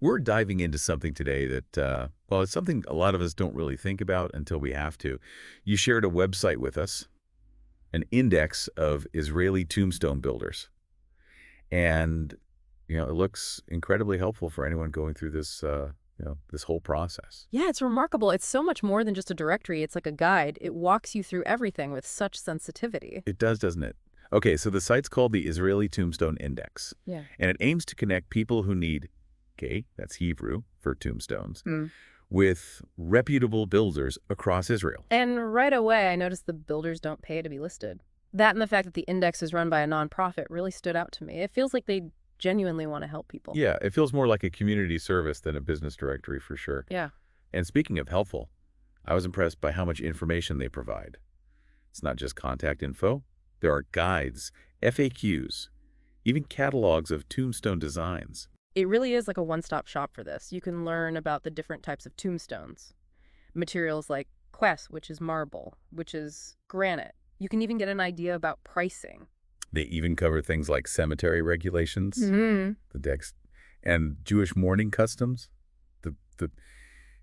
We're diving into something today that, well, it's something a lot of us don't really think about until we have to. You shared a website with us, an index of Israeli tombstone builders. And, it looks incredibly helpful for anyone going through this, this whole process. Yeah, it's remarkable. It's so much more than just a directory. It's like a guide. It walks you through everything with such sensitivity. It does, doesn't it? Okay, so the site's called the Israeli Tombstone Index, Yeah. and it aims to connect people who need, okay, that's Hebrew for tombstones, Mm. with reputable builders across Israel. And right away, I noticed the builders don't pay to be listed. That and the fact that the index is run by a nonprofit really stood out to me. It feels like they genuinely want to help people. Yeah, it feels more like a community service than a business directory for sure. Yeah. And speaking of helpful, I was impressed by how much information they provide. It's not just contact info. There are guides, FAQs, even catalogs of tombstone designs. It really is like a one-stop shop for this. You can learn about the different types of tombstones. Materials like quest, which is marble, which is granite. You can even get an idea about pricing. They even cover things like cemetery regulations, Mm-hmm. the decks, and Jewish mourning customs.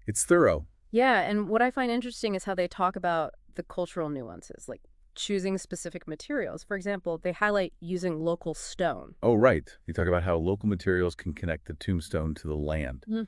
It's thorough. Yeah, and what I find interesting is how they talk about the cultural nuances, like choosing specific materials. For example, they highlight using local stone. Oh, right. You talk about how local materials can connect the tombstone to the land, Mhm.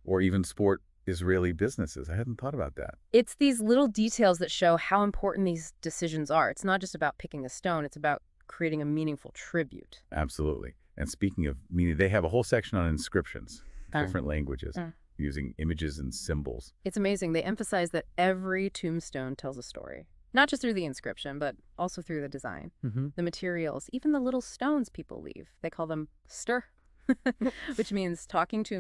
or even support Israeli businesses. I hadn't thought about that. It's these little details that show how important these decisions are. It's not just about picking a stone, it's about creating a meaningful tribute. Absolutely. And speaking of meaning, they have a whole section on inscriptions, Uh, different languages, uh. using images and symbols. It's amazing. They emphasize that every tombstone tells a story. Not just through the inscription, but also through the design, the materials, even the little stones people leave. They call them stir, which means talking tombstones.